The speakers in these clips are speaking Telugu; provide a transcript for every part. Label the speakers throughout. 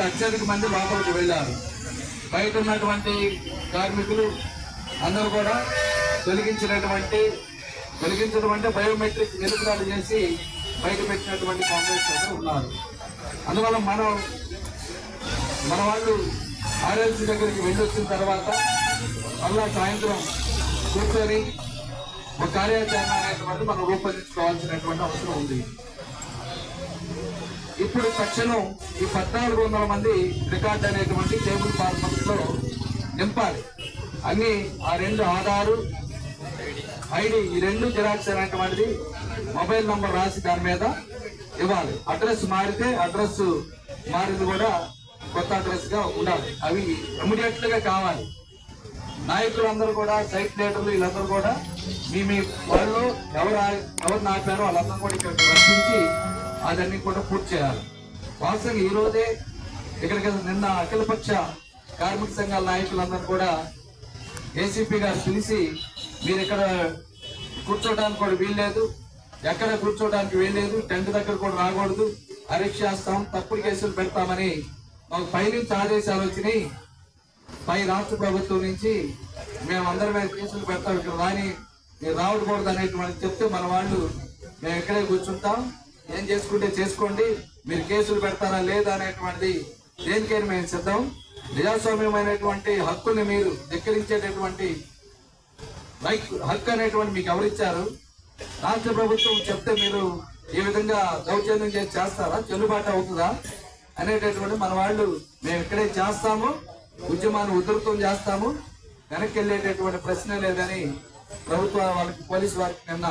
Speaker 1: అత్యధిక మంది లోపలికి వెళ్ళారు. బయట ఉన్నటువంటి కార్మికులు అందరూ కూడా తొలగించడం అంటే బయోమెట్రిక్ నిలుపుదల చేసి బయట పెట్టినటువంటి కాంగ్రెస్ ఉన్నారు. అందువల్ల మన వాళ్ళు ఆర్ఎల్సీ దగ్గరికి వెళ్ళొచ్చిన తర్వాత మళ్ళా సాయంత్రం కూర్చొని ఒక కార్యాచరణ అనేటువంటి మనం రూపొందించుకోవాల్సినటువంటి అవసరం ఉంది. ఇప్పుడు తక్షణం ఈ 1400 మంది రికార్డు అనేటువంటి టేబుల్ ఫార్మాట్ లో నింపాలి. అన్ని ఆ 2 ఆధారు ఐడి ఈ 2 జిరాక్స్ అనేటువంటిది మొబైల్ నంబర్ రాసి దాని మీద ఇవ్వాలి. అడ్రస్ మారితే అడ్రస్ మారింది కూడా కొత్త అడ్రస్ గా ఉండాలి. అవి ఇమ్మీడియట్ గా కావాలి. నాయకులందరూ కూడా సైట్ లీడర్లు వీళ్ళందరూ కూడా మీ వాళ్ళు ఎవరు నాపారో వాళ్ళందరూ కూడా ఇక్కడ రక్షించి అదన్నీ కూడా పూర్తి చేయాలి. వాస్తవంగా ఈ రోజే ఇక్కడికి నిన్న అఖిలపక్ష కార్మిక సంఘాల నాయకులందరూ కూడా ఏసీపీ గారు పిలిచి మీరు ఇక్కడ కూర్చోడానికి కూడా వీల్లేదు, ఎక్కడ కూర్చోడానికి వీల్లేదు, టెంట్ దగ్గర కూడా రాకూడదు, అరెస్ట్ చేస్తాం, తప్పుడు కేసులు పెడతామని మాకు పైనుంచి ఆదేశాలు వచ్చినాయి. పై రాష్ట్ర ప్రభుత్వం నుంచి మేమందరి మీద కేసులు పెడతాం, ఇక్కడ రాని మీరు రావకూడదు అనేటువంటి చెప్తే మన వాళ్ళు మేము ఇక్కడే కూర్చుంటాం, ఏం చేసుకుంటే చేసుకోండి, మీరు కేసులు పెడతారా లేదా అనేటువంటిది దేనికైనా మేము సిద్ధం. ప్రజాస్వామ్యమైనటువంటి హక్కుల్ని మీరు ధిక్కరించేటటువంటి హక్కు అనేటువంటి మీకు ఎవరిచ్చారు? రాష్ట్ర ప్రభుత్వం చెప్తే మీరు ఈ విధంగా దౌర్జన్యం చేస్తారా? చెల్లుబాటు అవుతుందా అనేటటువంటి మన వాళ్ళు మేము ఇక్కడే చేస్తాము, ఉద్యమాన్ని ఉధృతం చేస్తాము, వెనక్కి వెళ్ళేటటువంటి ప్రశ్న లేదని ప్రభుత్వ వాళ్ళకి పోలీసు వారికి నిన్న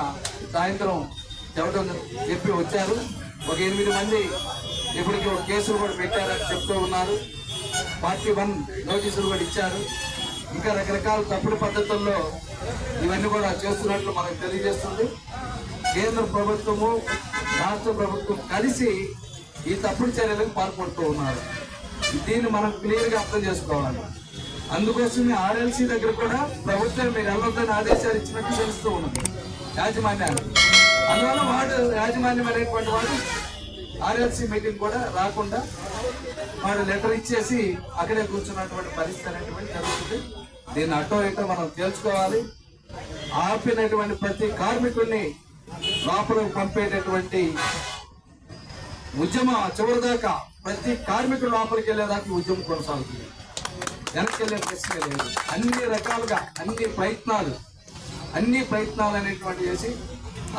Speaker 1: సాయంత్రం చెప్పి వచ్చారు. ఒక 8 మంది ఇప్పటికీ ఒక కేసులు కూడా పెట్టారని చెప్తూ ఉన్నారు. పార్టీ 1 నోటీసులు కూడా ఇచ్చారు. ఇంకా రకరకాల తప్పుడు పద్ధతుల్లో ఇవన్నీ కూడా చేస్తున్నట్లు మనకు తెలియజేస్తుంది. కేంద్ర ప్రభుత్వము రాష్ట్ర ప్రభుత్వం కలిసి ఈ తప్పుడు చర్యలకు పాల్పడుతూ ఉన్నారు. దీన్ని మనం క్లియర్గా అర్థం చేసుకోవాలి. అందుకోసమే ఆర్ఎల్సీ దగ్గర కూడా ప్రభుత్వం మీరు వెళ్ళొద్దని ఆదేశాలు ఇచ్చినట్టు తెలుస్తూ ఉన్నది యాజమాన్యాలు. అందువల్ల యాజమాన్యం అనేటువంటి వాడు ఆర్ఎల్సీ మీటింగ్ కూడా రాకుండా వాడు లెటర్ ఇచ్చేసి అక్కడే కూర్చున్నటువంటి పరిస్థితి అనేటువంటి జరుగుతుంది. దీన్ని అటో ఇటో మనం తెలుసుకోవాలి. ఆపినటువంటి ప్రతి కార్మికుడిని లోపలకు పంపేటటువంటి ఉద్యమ చివరిదాకా ప్రతి కార్మికుడు లోపలికి వెళ్ళేదాకా ఉద్యమం కొనసాగుతుంది. వెనక్కి వెళ్ళే ప్రశ్నే లేదు. అన్ని రకాలుగా అన్ని ప్రయత్నాలు అనేటువంటి చేసి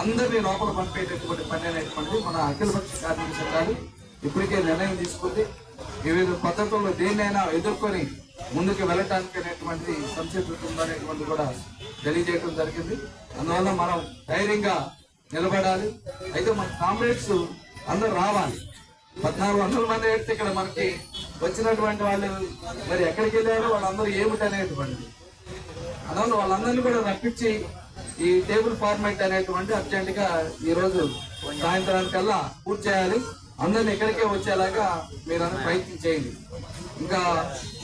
Speaker 1: అందరినీ లోపల పంపేటటువంటి పని అనేటువంటిది మన అఖిలపక్ష కార్మిక సంఘాలు ఇప్పటికే నిర్ణయం తీసుకుంది. వివిధ పద్ధతుల్లో దేన్నైనా ఎదుర్కొని ముందుకు వెళ్ళటానికి అనేటువంటిది సంసిద్ధుతుందనేటువంటి కూడా తెలియజేయడం జరిగింది. అందువల్ల మనం ధైర్యంగా నిలబడాలి. అయితే మన కామ్రేడ్స్ అందరూ రావాలి. 1400 మంది అయితే ఇక్కడ మనకి వచ్చినటువంటి వాళ్ళు మరి ఎక్కడికి వెళ్ళారో వాళ్ళందరూ ఏమిటి అనేటువంటిది అందువల్ల వాళ్ళందరినీ కూడా రప్పించి ఈ టేబుల్ ఫార్మాట్ అనేటువంటి అర్జెంట్ గా ఈ రోజు సాయంత్రానికల్లా పూర్తి చేయాలి. అందరిని ఇక్కడికే వచ్చేలాగా మీరు ప్రయత్నం చేయండి. ఇంకా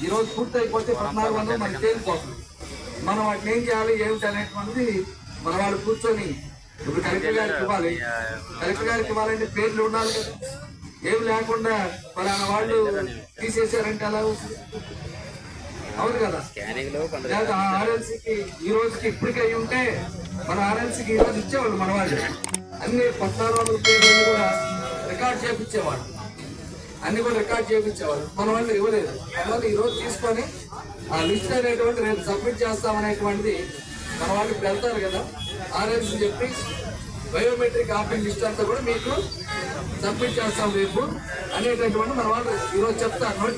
Speaker 1: ఈ రోజు పూర్తి అయిపోతే 1400 మనకి తేలిపోతుంది. మనం వాటిని ఏం చేయాలి ఏమిటి అనేటువంటిది మన వాళ్ళు కూర్చొని ఇప్పుడు కలెక్టర్ గారికి ఇవ్వాలి. కలెక్టర్ గారికి ఇవ్వాలంటే పేర్లు ఉండాలి కదా. ఏమి లేకుండా పలానా వాళ్ళు తీసేసారంటే ఎలా అవుతుంది? అవును కదా. ఆర్ఎల్సీకి ఈ రోజుకి ఇప్పటికే అయి ఉంటే మన ఆర్ఎల్సీకి ఈ రోజు ఇచ్చేవాళ్ళు మన వాళ్ళు. అన్ని 1400 పేర్లు కూడా రికార్డ్ చేయించేవాళ్ళు. అన్ని కూడా రికార్డ్ చేయించేవాళ్ళు. మన వాళ్ళు ఇవ్వలేదు. అందువల్ల ఈ రోజు తీసుకొని ఆ లిస్ట్ అనేటువంటి రేపు సబ్మిట్ చేస్తామనేటువంటిది మన వాళ్ళు ఇప్పుడు వెళ్తారు కదా. ఆర్ఎల్సీ చెప్పి బయోమెట్రిక్ ఆఫీస్ లిస్ట్ అంతా కూడా మీకు సబ్మిట్ చేస్తాం రేపు అనేటటువంటి మన వాళ్ళు ఈరోజు చెప్తారు.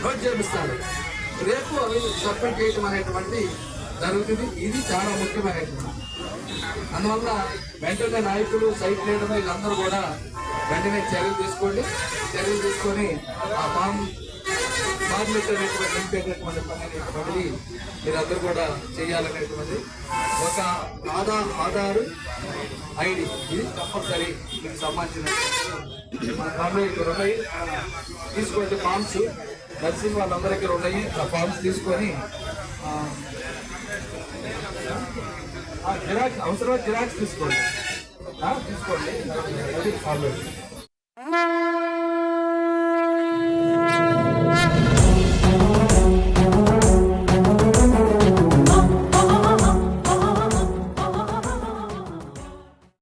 Speaker 1: నోట్ చేపిస్తారు. రేపు అవి సబ్మిట్ చేయడం అనేటువంటిది జరుగుతుంది. ఇది చాలా ముఖ్యమైనటువంటి. అందువల్ల వెంటనే నాయకులు సైట్ లీడర్లు వీళ్ళందరూ కూడా వెంటనే చర్యలు తీసుకొని ఆ ఫార్మేట్ అనేటువంటి నింపేటటువంటి పని అనేటువంటిది మీరందరూ కూడా చేయాలనేటువంటి ఒక ఆధారు ఐడి ఇది తప్పనిసరి మీకు సంబంధించిన మన కాంగ్రెస్ ఉన్నాయి. తీసుకోండి ఫామ్స్ నర్సింగ్ వాళ్ళందరికీ ఉన్నాయి. ఆ ఫామ్స్ తీసుకొని జిరాక్స్ అవసరమైన జిరాక్స్ తీసుకోండి. అది ఫార్మేట్.